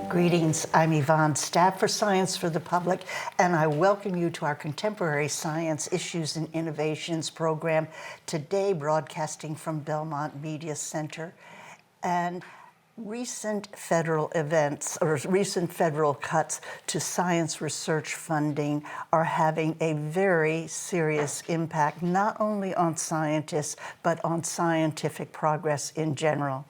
Greetings, I'm Yvonne, staff for Science for the Public, and I welcome you to our Contemporary Science Issues and Innovations program, today broadcasting from Belmont Media Center. And recent federal events, or recent federal cuts to science research funding are having a very serious impact, not only on scientists, but on scientific progress in general.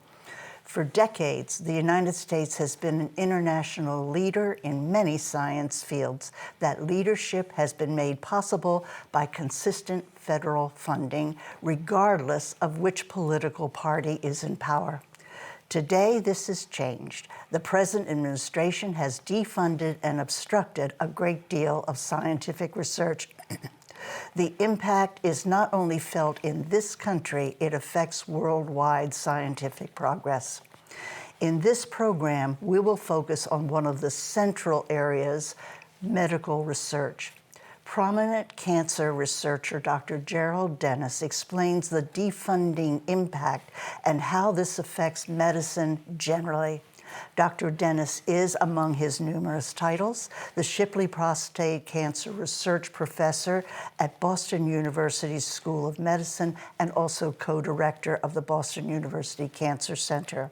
For decades, the United States has been an international leader in many science fields. That leadership has been made possible by consistent federal funding, regardless of which political party is in power. Today, this has changed. The present administration has defunded and obstructed a great deal of scientific research. The impact is not only felt in this country, it affects worldwide scientific progress. In this program, we will focus on one of the central areas, medical research. Prominent cancer researcher Dr. Gerald Denis explains the defunding impact and how this affects medicine generally. Dr. Denis is, among his numerous titles, the Shipley Prostate Cancer Research Professor at Boston University's School of Medicine and also co-director of the Boston University Cancer Center.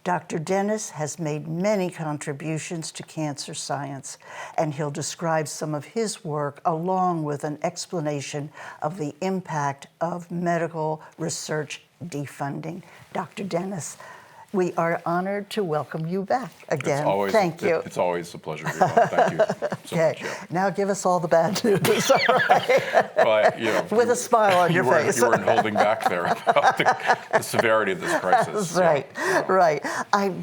Dr. Denis has made many contributions to cancer science, and he'll describe some of his work along with an explanation of the impact of medical research defunding. Dr. Denis, we are honored to welcome you back again. Thank you. It's always a pleasure. Thank you so much. Yeah. Now give us all the bad news, all right? Well, with a smile on your face. You weren't holding back there about the severity of this crisis. Right, right.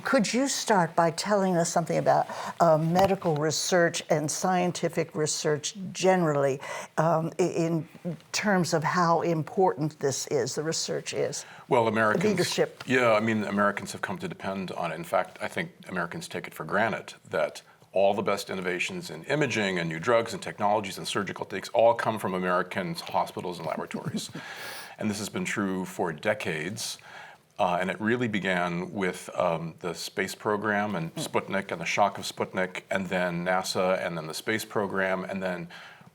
Could you start by telling us something about medical research and scientific research generally in terms of how important this is, the research is? Well, Americans, leadership. Yeah, I mean, Americans have come to depend on it. In fact, I think Americans take it for granted that all the best innovations in imaging and new drugs and technologies and surgical techniques all come from American hospitals and laboratories. And this has been true for decades. And it really began with the space program and Sputnik and the shock of Sputnik, and then NASA, and then the space program, and then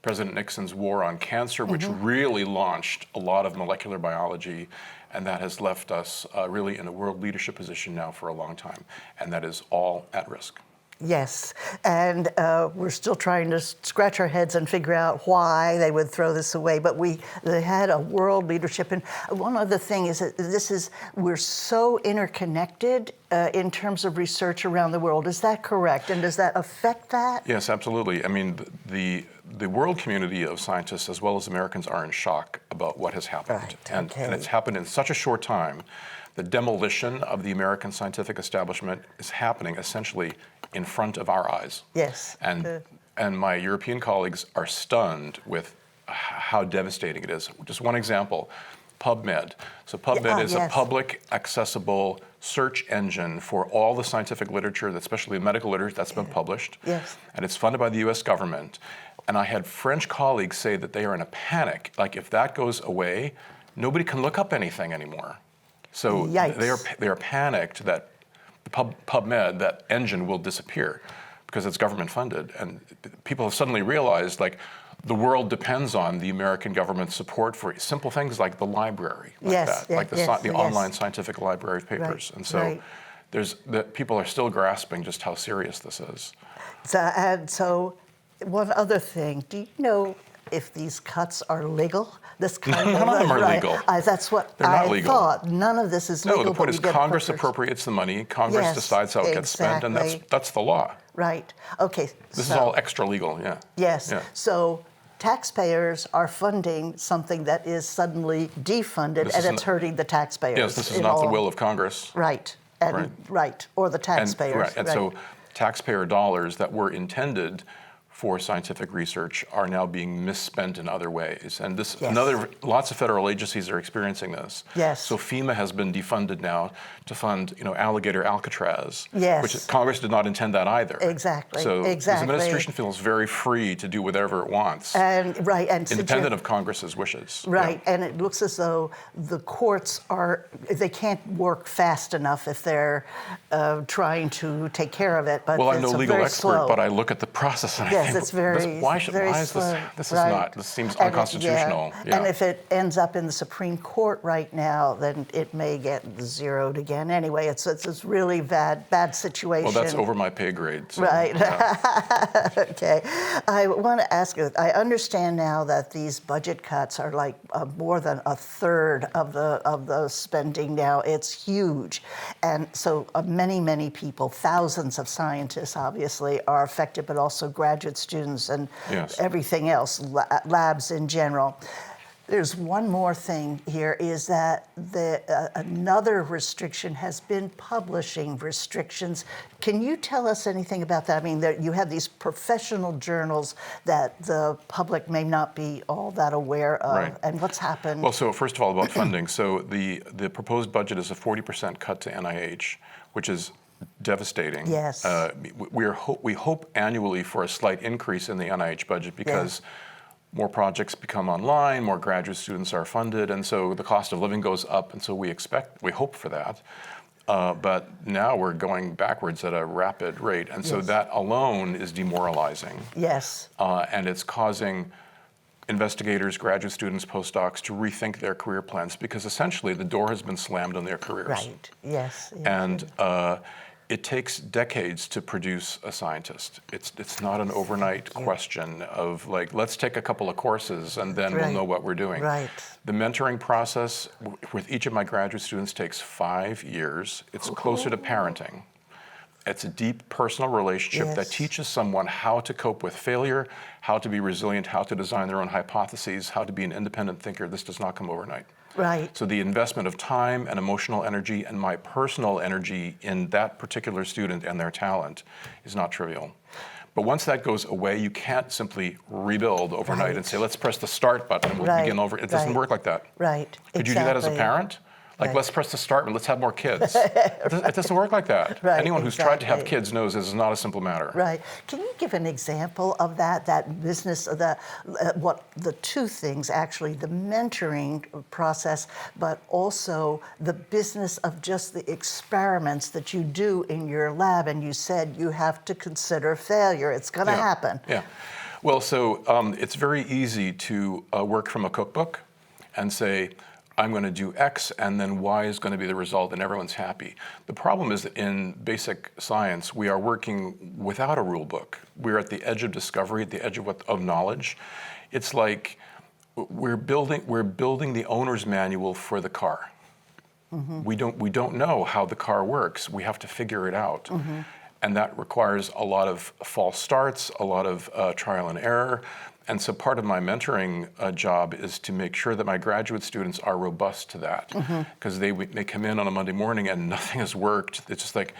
President Nixon's war on cancer, which really launched a lot of molecular biology, and that has left us really in a world leadership position now for a long time, and that is all at risk. Yes, and we're still trying to scratch our heads and figure out why they would throw this away, but they had a world leadership. And one other thing is that we're so interconnected in terms of research around the world. Is that correct? And does that affect that? Yes, absolutely. I mean, the world community of scientists as well as Americans are in shock about what has happened. Right, and it's happened in such a short time. The demolition of the American scientific establishment is happening essentially in front of our eyes. Yes. And my European colleagues are stunned with how devastating it is. Just one example, PubMed. So PubMed is a public accessible search engine for all the scientific literature, especially medical literature that's been published. Yes. And it's funded by the US government. And I had French colleagues say that they are in a panic. Like, if that goes away, nobody can look up anything anymore. So they are panicked that PubMed, that engine, will disappear because it's government funded. And people have suddenly realized, like, the world depends on the American government's support for simple things like the library, the online scientific library of papers. And so people are still grasping just how serious this is. So one other thing, do you know if these cuts are legal? This kind None of them are legal. That's what They're not legal. Thought. None of this is legal. No, the point is Congress appropriates the money, Congress decides how it gets spent, and that's the law. Right. Okay. This is all extra legal, yeah. Yes. Yeah. So taxpayers are funding something that is suddenly defunded, and it's hurting the taxpayers. Yes, this is not the will of Congress. Right. Or the taxpayers. And so taxpayer dollars that were intended for scientific research are now being misspent in other ways. And this, Yes. lots of federal agencies are experiencing this. Yes. So FEMA has been defunded now to fund, Alligator Alcatraz, Yes. which Congress did not intend that either. Exactly. So this Exactly. administration feels very free to do whatever it wants, And independent of Congress's wishes. Right, Yeah. and it looks as though the courts they can't work fast enough if they're trying to take care of it. But Well, I'm no it's legal very expert, slow. but I look at the process and I Yes, think, it's very, why very is slow. this? This right. is not. This seems And unconstitutional. And if it ends up in the Supreme Court right now, then it may get zeroed again. Anyway, it's really bad situation. Well, that's over my pay grade. So, Right. yeah. Okay. I want to ask you, I understand now that these budget cuts are like more than a third of the spending now. It's huge. And so many people, thousands of scientists obviously are affected, but also graduate students and Yes. everything else, labs in general. There's one more thing here, is that another restriction has been publishing restrictions. Can you tell us anything about that? I mean, you have these professional journals that the public may not be all that aware of, Right. and what's happened? Well, so first of all, about funding. So the proposed budget is a 40% cut to NIH, which is devastating. Yes. We hope annually for a slight increase in the NIH budget because more projects become online, more graduate students are funded, and so the cost of living goes up, and so we hope for that. But now we're going backwards at a rapid rate, and so that alone is demoralizing. Yes. And it's causing investigators, graduate students, postdocs to rethink their career plans because essentially the door has been slammed on their careers. Right. Yes. And it takes decades to produce a scientist. It's not an overnight question of like, let's take a couple of courses and then we'll know what we're doing. Right. The mentoring process with each of my graduate students takes 5 years. It's closer to parenting. It's a deep personal relationship that teaches someone how to cope with failure, how to be resilient, how to design their own hypotheses, how to be an independent thinker. This does not come overnight. Right. So the investment of time and emotional energy and my personal energy in that particular student and their talent is not trivial. But once that goes away, you can't simply rebuild overnight and say, let's press the start button and we'll begin over. It doesn't work like that. Right. Could you do that as a parent? Like, let's press the start and let's have more kids. It doesn't work like that. Right, Anyone who's tried to have exactly. kids knows this is not a simple matter. Right. Can you give an example of that business of the two things actually, the mentoring process, but also the business of just the experiments that you do in your lab? And you said you have to consider failure. It's going to happen. Yeah. Well, so it's very easy to work from a cookbook and say, I'm going to do X, and then Y is going to be the result, and everyone's happy. The problem is that in basic science, we are working without a rule book. We're at the edge of discovery, at the edge of knowledge. It's like we're building the owner's manual for the car. Mm-hmm. We don't know how the car works. We have to figure it out. Mm-hmm. And that requires a lot of false starts, a lot of trial and error. And so part of my mentoring job is to make sure that my graduate students are robust to that. Because they come in on a Monday morning and nothing has worked. It's just like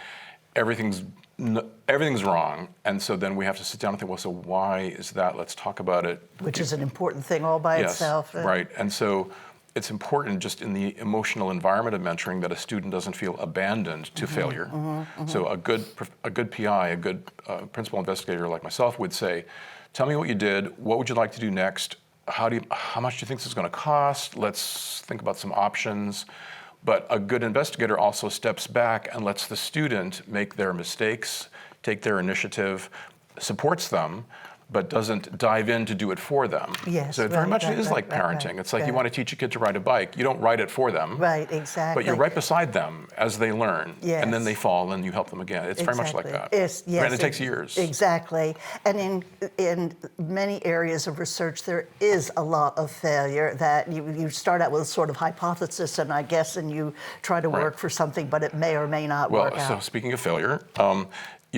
everything's wrong. And so then we have to sit down and think, well, so why is that? Let's talk about it. Which is an important thing all by itself. Right. And so it's important just in the emotional environment of mentoring that a student doesn't feel abandoned to failure. So a good PI, a good principal investigator like myself would say, tell me what you did, what would you like to do next, how much do you think this is going to cost, let's think about some options. But a good investigator also steps back and lets the student make their mistakes, take their initiative, supports them, but doesn't dive in to do it for them. Yes, so it very much is like parenting. It's like you want to teach a kid to ride a bike. You don't ride it for them. Right, exactly. But you're right beside them as they learn. Yes. And then they fall and you help them again. It's very much like that. And it takes years. Exactly. And in many areas of research, there is a lot of failure that you start out with a sort of hypothesis, and I guess, and you try to work for something, but it may or may not work out. Well, so speaking of failure,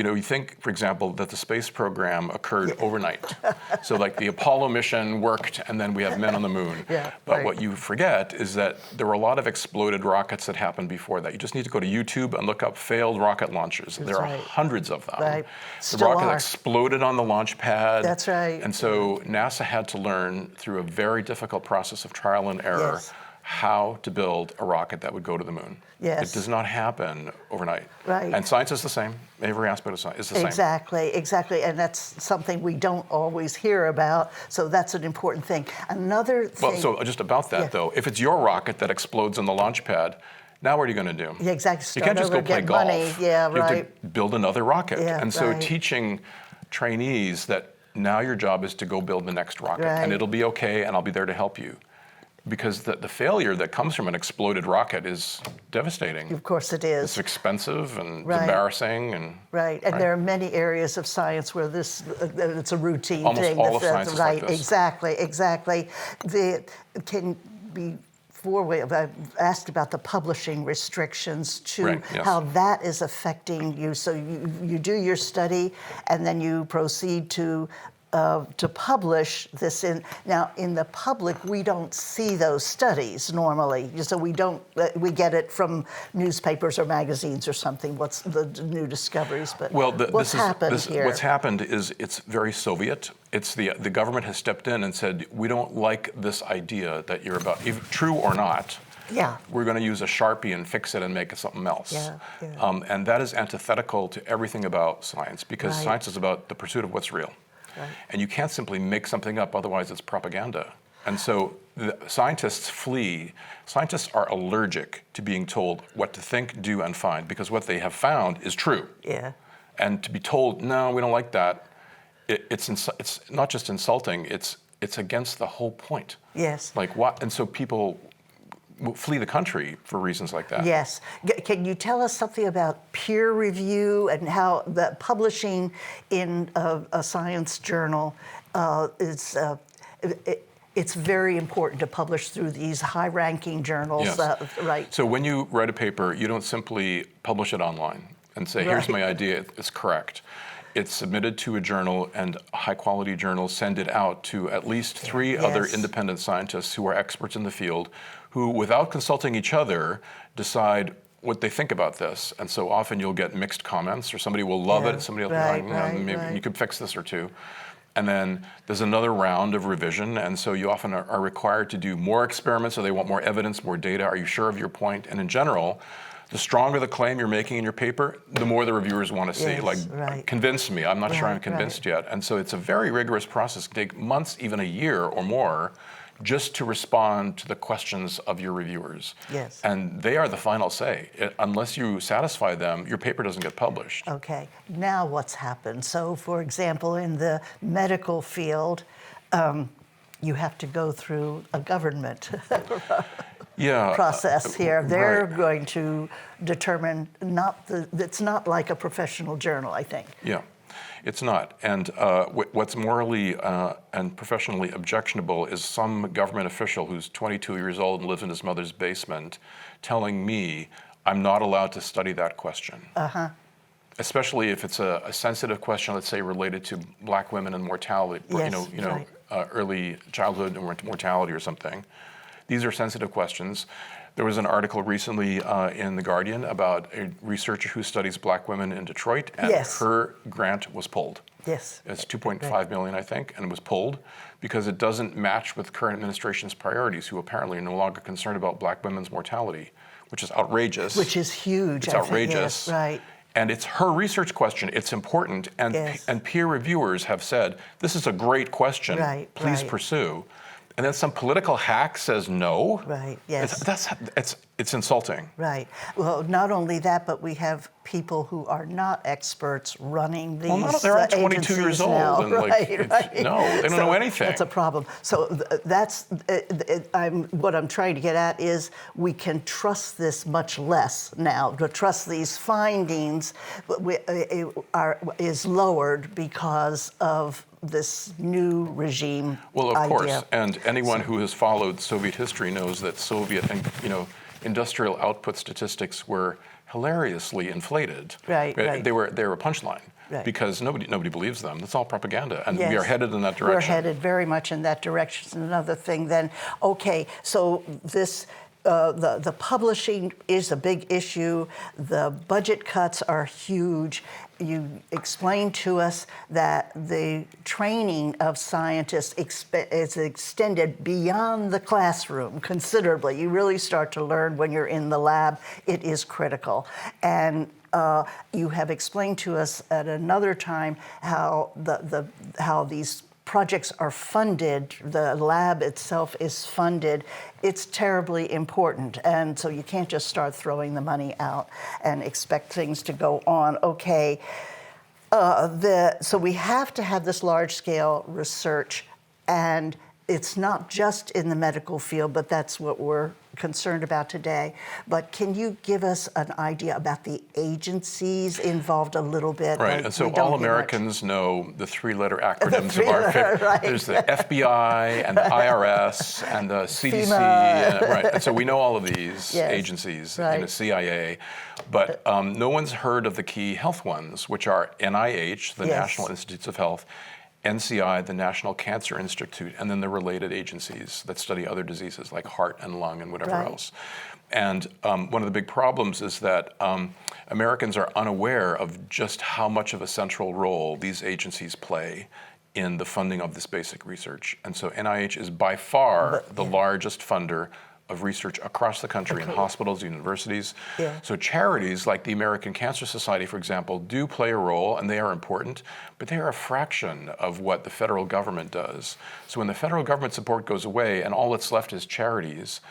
you think, for example, that the space program occurred overnight. So like the Apollo mission worked, and then we have men on the moon. Yeah, but right. what you forget is that there were a lot of exploded rockets that happened before that. You just need to go to YouTube and look up failed rocket launches. There are right. hundreds of them. Right. The Still rocket are. exploded on the launch pad. That's right. And so NASA had to learn through a very difficult process of trial and error Yes. how to build a rocket that would go to the moon. Yes. It does not happen overnight. Right. And science is the same. Every aspect of science is the same. Exactly. And that's something we don't always hear about. So that's an important thing. Another thing. Well, so just about that, though, if it's your rocket that explodes on the launch pad, now what are you going to do? Yeah, exactly. You can't just go play golf. Money. Yeah, you have to build another rocket. Yeah, and so right. teaching trainees that now your job is to go build the next rocket. Right. And it'll be okay, and I'll be there to help you. Because the failure that comes from an exploded rocket is devastating. Of course it is. It's expensive and Right. embarrassing. And there are many areas of science where this it's a routine Almost thing. all of science is like right, this. Exactly. I've asked about the publishing restrictions too, Right, yes. how that is affecting you. So you do your study, and then you proceed to publish this now in the public. We don't see those studies normally, so we get it from newspapers or magazines or something. What's the new discoveries? But what's happened here? What's happened is it's very Soviet. It's the government has stepped in and said, we don't like this idea that you're about, if true or not. Yeah. We're going to use a Sharpie and fix it and make it something else. Yeah. And that is antithetical to everything about science, because Right. science is about the pursuit of what's real. Right. And you can't simply make something up, otherwise it's propaganda. And so scientists flee. Scientists are allergic to being told what to think, do, and find, because what they have found is true. Yeah. And to be told, no, we don't like that, it's not just insulting, it's against the whole point. Yes. Like what? And so people flee the country for reasons like that. Yes. Can you tell us something about peer review and how the publishing in a science journal it's very important to publish through these high-ranking journals, Yes. right? So when you write a paper, you don't simply publish it online and say, here's Right. my idea, it's correct. It's submitted to a journal, and a high-quality journal send it out to at least 3 other Yes. independent scientists who are experts in the field, who, without consulting each other, decide what they think about this. And so often you'll get mixed comments, or somebody will love Yeah. it, somebody else Right, will right, maybe right. you could fix this or two. And then there's another round of revision, and so you often are required to do more experiments, so they want more evidence, more data. Are you sure of your point? And in general, the stronger the claim you're making in your paper, the more the reviewers want to see. Yes, Like, right. convince me. I'm not sure I'm Right, convinced yet. And so it's a very rigorous process. It can take months, even a year or more, just to respond to the questions of your reviewers. Yes. And they are the final say. Unless you satisfy them, your paper doesn't get published. Okay. Now what's happened? So, for example, in the medical field, you have to go through a government process here. They're right. going to determine it's not like a professional journal, I think. Yeah, it's not. And what's morally and professionally objectionable is some government official who's 22 years old and lives in his mother's basement telling me I'm not allowed to study that question. Especially if it's a sensitive question, let's say related to black women and mortality, Yes, right. Early childhood and mortality or something. These are sensitive questions. There was an article recently in The Guardian about a researcher who studies black women in Detroit, and Yes. her grant was pulled. Yes. It's 2.5 million, I think, and it was pulled because it doesn't match with current administration's priorities, who apparently are no longer concerned about black women's mortality, which is outrageous. Which is huge. It's I think. outrageous. Yes, right. And it's her research question. It's important. And, Yes. and peer reviewers have said, this is a great question. Right, Please right. pursue. And then some political hack says no. Right, yes. It's insulting. Right. Well, not only that, but we have people who are not experts running these They're all 22 agencies years old. now. And No, they don't know anything. That's a problem. So that's what I'm trying to get at is we can trust this much less now. To trust these findings is lowered because of this new regime. Well, of idea. course, and anyone who has followed Soviet history knows that Soviet and industrial output statistics were hilariously inflated. Right. They were a punchline. Right. because nobody believes them. That's all propaganda, and Yes. we are headed in that direction. We're headed very much in that direction. Another thing then, okay, so this, the publishing is a big issue. The budget cuts are huge. You explained to us that the training of scientists is extended beyond the classroom considerably. You really start to learn when you're in the lab. It is critical. And you have explained to us at another time how how these projects are funded, the lab itself is funded. It's terribly important, and so you can't just start throwing the money out and expect things to go on. Okay, so we have to have this large-scale research, and it's not just in the medical field, but that's what we're concerned about today. But can you give us an idea about the agencies involved a little bit? Right, and so all Americans know the three-letter acronyms of our right. There's the FBI and the IRS and the CDC, FEMA. right? And so we know all of these Yes, agencies, right. the CIA, but no one's heard of the key health ones, which are NIH, the Yes. National Institutes of Health, NCI, the National Cancer Institute, and then the related agencies that study other diseases like heart and lung and whatever Right. else. And one of the big problems is that Americans are unaware of just how much of a central role these agencies play in the funding of this basic research. And so NIH is by far the largest funder of research across the country in hospitals, universities. Yeah. So charities like the American Cancer Society, for example, do play a role, and they are important, but they are a fraction of what the federal government does. So when the federal government support goes away and all that's left is charities,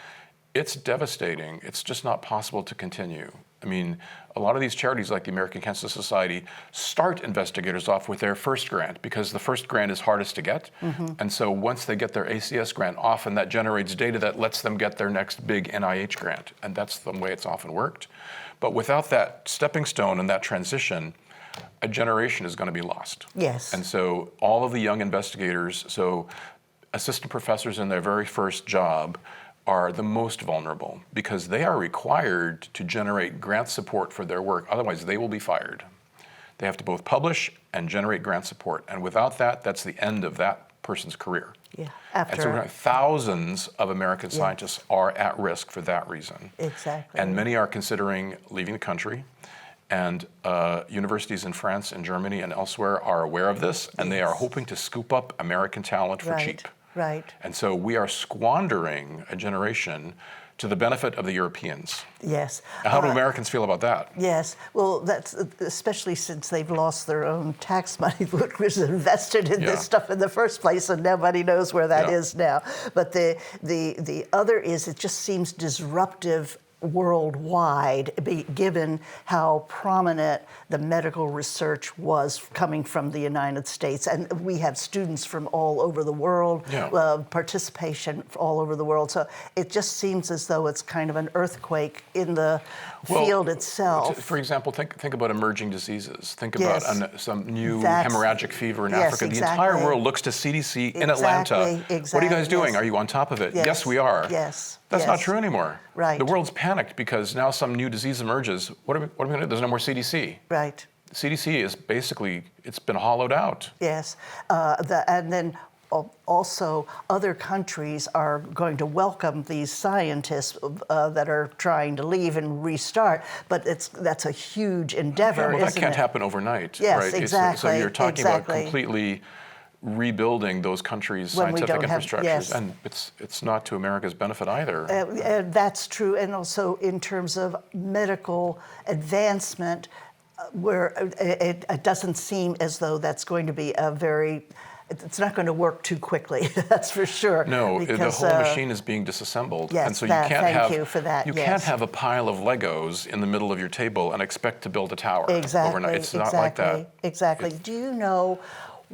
it's devastating. It's just not possible to continue. I mean, a lot of these charities like the American Cancer Society start investigators off with their first grant because the first grant is hardest to get. And so once they get their ACS grant, often that generates data that lets them get their next big NIH grant. And that's the way it's often worked. But without that stepping stone and that transition, a generation is going to be lost. Yes. And so all of the young investigators, so assistant professors in their very first job, are the most vulnerable because they are required to generate grant support for their work. Otherwise, they will be fired. They have to both publish and generate grant support. And without that, that's the end of that person's career. Yeah. And so thousands of American scientists are at risk for that reason. Exactly. And many are considering leaving the country. And universities in France and Germany and elsewhere are aware of this, and they are hoping to scoop up American talent for cheap. Right. And so we are squandering a generation to the benefit of the Europeans. Yes. How do Americans feel about that? Yes. Well, that's especially since they've lost their own tax money, which was invested in this stuff in the first place, and nobody knows where that is now. But the other is, it just seems disruptive worldwide, given how prominent the medical research was coming from the United States. And we have students from all over the world, participation all over the world. So it just seems as though it's kind of an earthquake in the field itself. For example, think about emerging diseases. Think about some new hemorrhagic fever in Africa. The Exactly. entire world looks to CDC in Atlanta. What are you guys doing? Are you on top of it? Yes, we are. That's not true anymore. Right. The world's panicked because now some new disease emerges. What are we going to do? There's no more CDC. Right. CDC is basically, it's been hollowed out. Yes. And then also other countries are going to welcome these scientists that are trying to leave and restart, but that's a huge endeavor, well, that isn't can't it? happen overnight. Yes, right? exactly. So you're talking about exactly. completely rebuilding those countries' When we scientific don't have- infrastructures, yes. and it's not to America's benefit either. That's true, and also in terms of medical advancement, where it doesn't seem as though that's going to be it's not going to work too quickly. That's for sure. No, because, the whole machine is being disassembled, yes, and so you can't thank you for that, you can't have a pile of Legos in the middle of your table and expect to build a tower overnight. It's not like that. Exactly. Do you know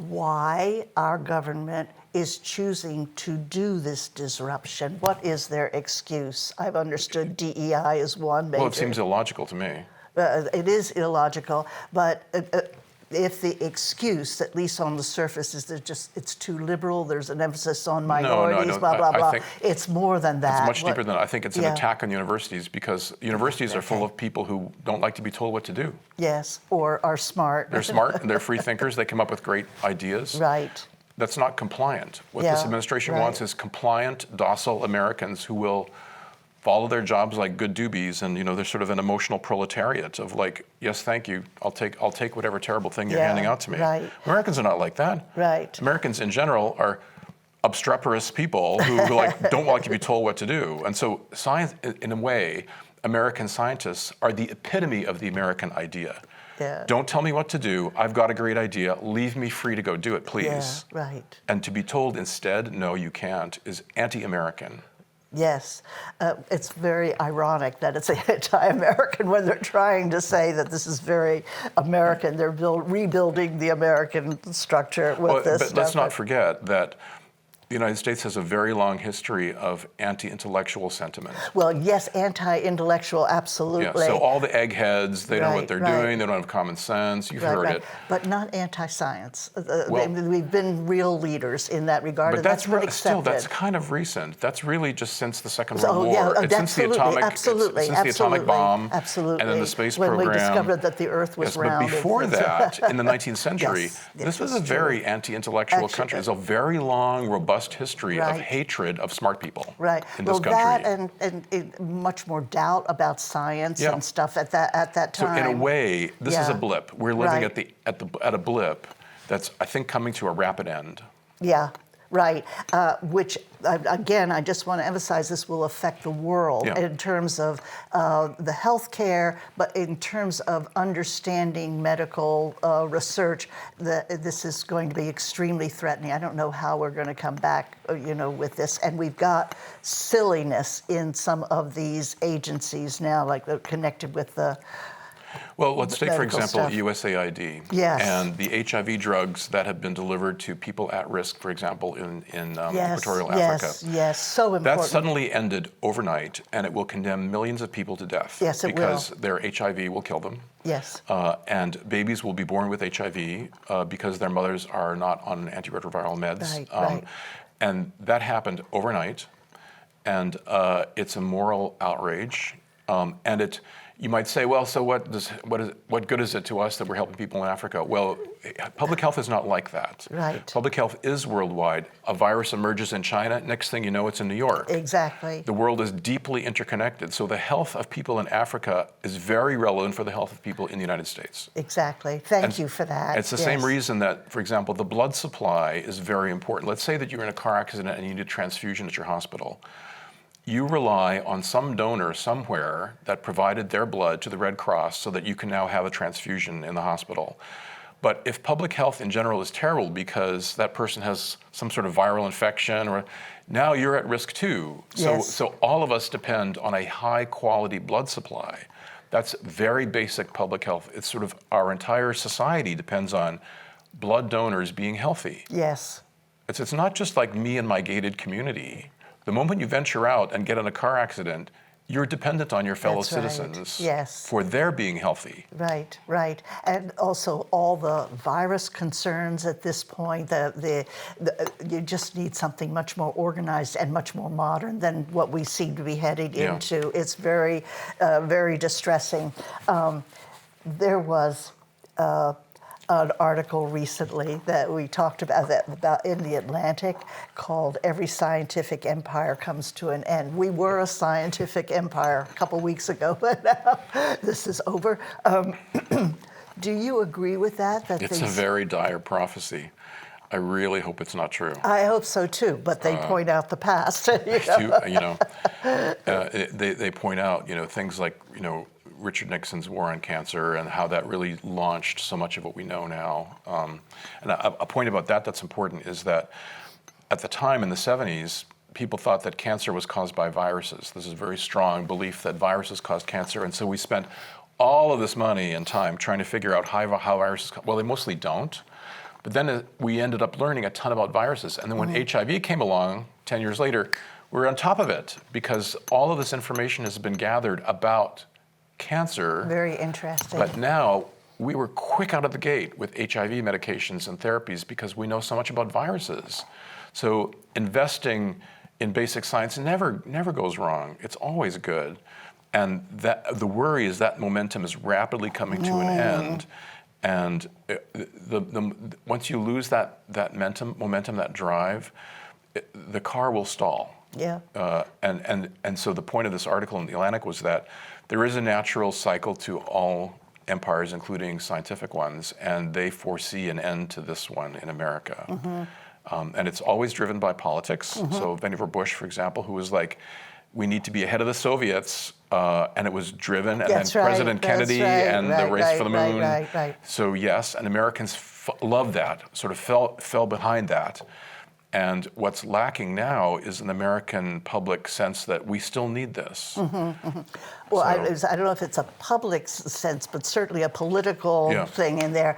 why our government is choosing to do this disruption? What is their excuse? I've understood DEI is one major. Well, it seems illogical to me. It is illogical, but if the excuse, at least on the surface, is that just it's too liberal, there's an emphasis on No, minorities, blah, blah, I blah. think It's more than that. it's much deeper than that. I think it's an Yeah. attack on universities because universities are full of people who don't like to be told what to do. Yes, or are smart. They're smart, they're free thinkers, they come up with great ideas. Right. That's not compliant. What Yeah, this administration right. wants is compliant, docile Americans who will follow their jobs like good doobies, and they're sort of an emotional proletariat of like, yes, thank you, I'll take whatever terrible thing you're Yeah, handing out to me. right. Americans are not like that. Right. Americans in general are obstreperous people who like don't like to be told what to do. And so science, in a way, American scientists are the epitome of the American idea. Yeah. Don't tell me what to do. I've got a great idea. Leave me free to go do it, please. Yeah, right. And to be told instead, no, you can't, is anti-American. Yes, it's very ironic that it's anti-American when they're trying to say that this is very American. They're rebuilding the American structure with this But stuff. let's not forget that the United States has a very long history of anti-intellectual sentiment. Well, yes, anti-intellectual, absolutely. Yeah, so all the eggheads, they don't know what they're Right. doing, they don't have common sense, you've heard it. But not anti-science. Well- We've been real leaders in that regard, But and that's been still, accepted. that's kind of recent. That's really just since the Second Oh, World yeah, War. It's since the atomic, absolutely, since the atomic bomb, absolutely. and then the space when program. we discovered that the Earth was Yes, round. but before that, in the 19th century, Yes, this was it's a very true. anti-intellectual Actually, country. There's a very long, robust history of Right. hatred of smart people Right. in this country. That and much more doubt about science Yeah. and stuff at that So time. in a way, this is a Yeah. blip. We're living Right. at a blip that's, I think, coming to a rapid end. Yeah, right. Which, again, I just want to emphasize this will affect the world Yeah. in terms of the healthcare, but in terms of understanding medical research, this is going to be extremely threatening. I don't know how we're going to come back, with this. And we've got silliness in some of these agencies now, like they're connected with the Well, let's take, for medical example, stuff. USAID Yes. and the HIV drugs that have been delivered to people at risk, for example, in Yes, Equatorial yes, Africa. yes, so important. That suddenly ended overnight, and it will condemn millions of people to death. Yes, it will. Because their HIV will kill them. Yes. And babies will be born with HIV because their mothers are not on antiretroviral meds. Right, right. And that happened overnight, and it's a moral outrage. And you might say, well, so what good is it to us that we're helping people in Africa? Well, public health is not like that. Right. Public health is worldwide. A virus emerges in China, next thing you know, it's in New York. Exactly. The world is deeply interconnected. So the health of people in Africa is very relevant for the health of people in the United States. Exactly. Thank you for that. It's the same reason that, for example, the blood supply is very important. Let's say that you're in a car accident and you need a transfusion at your hospital. You rely on some donor somewhere that provided their blood to the Red Cross so that you can now have a transfusion in the hospital. But if public health in general is terrible because that person has some sort of viral infection, or now you're at risk too. Yes. So all of us depend on a high quality blood supply. That's very basic public health. It's sort of our entire society depends on blood donors being healthy. Yes. It's not just like me and my gated community. The moment you venture out and get in a car accident, you're dependent on your fellow That's right. citizens Yes. for their being healthy. Right, right. And also all the virus concerns at this point, you just need something much more organized and much more modern than what we seem to be heading Yeah. into. It's very, very distressing. There was an article recently that we talked about in the Atlantic called "Every Scientific Empire Comes to an End." We were a scientific empire a couple weeks ago, but now this is over. Do you agree with that? It's a very dire prophecy. I really hope it's not true. I hope so too, but they point out the past. They point out, things like, Richard Nixon's war on cancer and how that really launched so much of what we know now. And a point about that's important is that at the time in the 70s, people thought that cancer was caused by viruses. There's a very strong belief that viruses caused cancer, and so we spent all of this money and time trying to figure out how viruses, well, they mostly don't. But then we ended up learning a ton about viruses. And then when HIV came along 10 years later, we're on top of it because all of this information has been gathered about cancer. Very interesting. But now we were quick out of the gate with HIV medications and therapies because we know so much about viruses. So investing in basic science never goes wrong. It's always good. And that the worry is that momentum is rapidly coming to an end. And once you lose that momentum, that drive, the car will stall. Yeah. And so the point of this article in The Atlantic was that there is a natural cycle to all empires, including scientific ones, and they foresee an end to this one in America. And it's always driven by politics. So Vannevar Bush, for example, who was like, we need to be ahead of the Soviets, and it was driven, and then President Kennedy and the race for the moon. Right. So yes, and Americans loved that, sort of fell behind that. And what's lacking now is an American public sense that we still need this. Well, I don't know if it's a public sense, but certainly a political thing in there.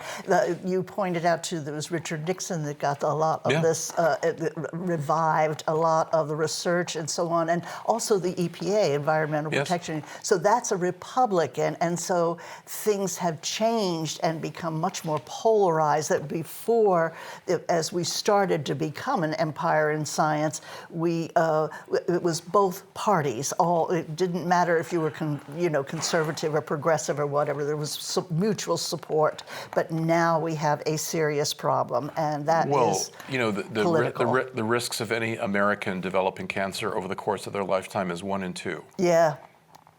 You pointed out, too, there was Richard Nixon that got a lot of this, revived a lot of the research and so on, and also the EPA, Environmental Protection. So that's a Republican, and so things have changed and become much more polarized. That before, as we started to become an empire in science, it was both parties. It didn't matter if you were conservative or progressive or whatever. There was mutual support. But now we have a serious problem, and that is political. The risks of any American developing cancer over the course of their lifetime is 1 in 2. Yeah.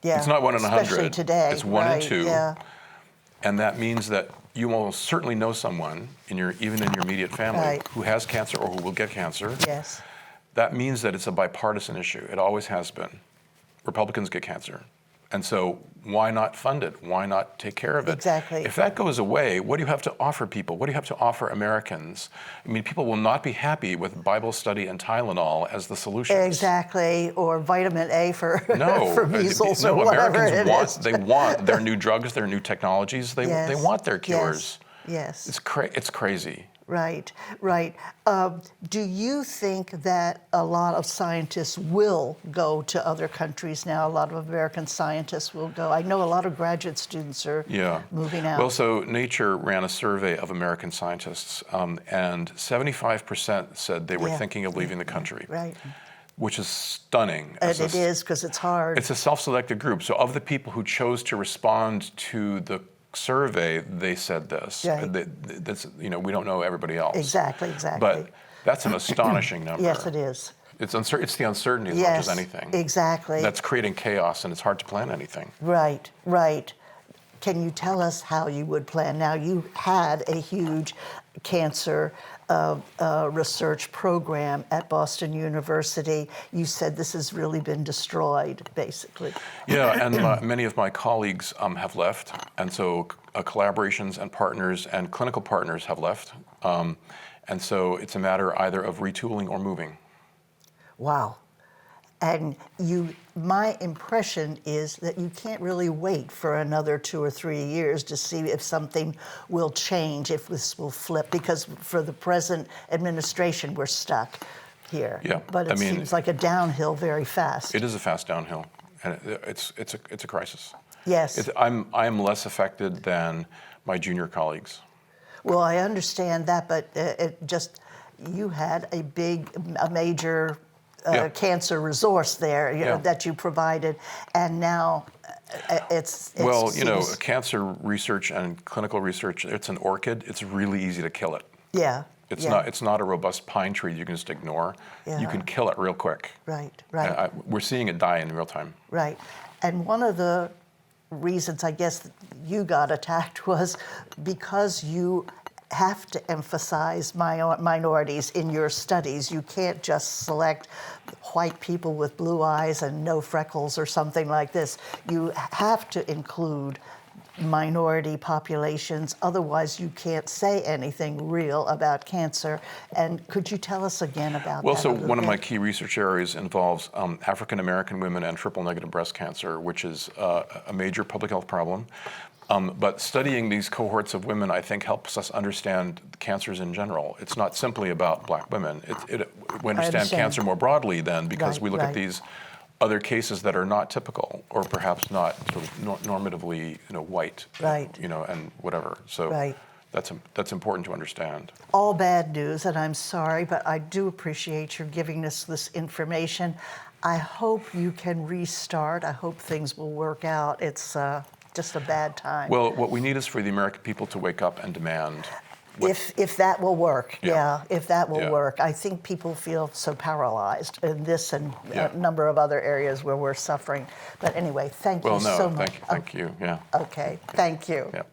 It's not 1 in 100. Especially today. It's 1 in 2. Yeah. And that means that you almost certainly know someone, even in your immediate family, who has cancer or who will get cancer. Yes. That means that it's a bipartisan issue. It always has been. Republicans get cancer. And so why not fund it? Why not take care of it? Exactly. If that goes away, what do you have to offer people? What do you have to offer Americans? I mean, people will not be happy with Bible study and Tylenol as the solution. Exactly, or vitamin A for measles or whatever Americans they want their new drugs, their new technologies. They want their cures. Yes. It's crazy. Right. Do you think that a lot of scientists will go to other countries now? A lot of American scientists will go. I know a lot of graduate students are moving out. Well, so Nature ran a survey of American scientists, and 75% said they were thinking of leaving the country. Right. Which is stunning. And it is, because it's hard. It's a self-selected group. So of the people who chose to respond to the survey, they said this. We don't know everybody else. Exactly. But that's an astonishing number. Yes, it is. It's the uncertainty as much as anything. Exactly. That's creating chaos, and it's hard to plan anything. Right. Can you tell us how you would plan? Now, you had a huge cancer research program at Boston University. You said this has really been destroyed, basically. Yeah, and many of my colleagues have left, and so collaborations and partners and clinical partners have left. And so it's a matter either of retooling or moving. Wow. And my impression is that you can't really wait for another 2 or 3 years to see if something will change, if this will flip, because for the present administration, we're stuck here. Yeah, but it seems like a downhill very fast. It is a fast downhill, and it's a crisis. Yes. I'm less affected than my junior colleagues. Well, I understand that, but you had a major cancer resource there that you provided, and now it's well, cancer research and clinical research, it's an orchid. It's really easy to kill it. Yeah. It's not a robust pine tree you can just ignore. Yeah. You can kill it real quick. Right. We're seeing it die in real time. Right. And one of the reasons I guess you got attacked was because you have to emphasize minorities in your studies. You can't just select white people with blue eyes and no freckles or something like this. You have to include minority populations, otherwise you can't say anything real about cancer. And could you tell us again about that? Well, so one of my key research areas involves African American women and triple-negative breast cancer, which is a major public health problem. But studying these cohorts of women, I think, helps us understand cancers in general. It's not simply about black women. We understand cancer more broadly then, because we look at these other cases that are not typical, or perhaps not sort of normatively, white, Right. And whatever. So Right. that's important to understand. All bad news, and I'm sorry, but I do appreciate your giving us this information. I hope you can restart. I hope things will work out. It's just a bad time. Well, what we need is for the American people to wake up and demand. If that will work, Yeah. if that will Yeah. work. I think people feel so paralyzed in this and Yeah. a number of other areas where we're suffering. But anyway, thank Well, you no, so much. thank you. Yeah. Okay, thank you. Yeah.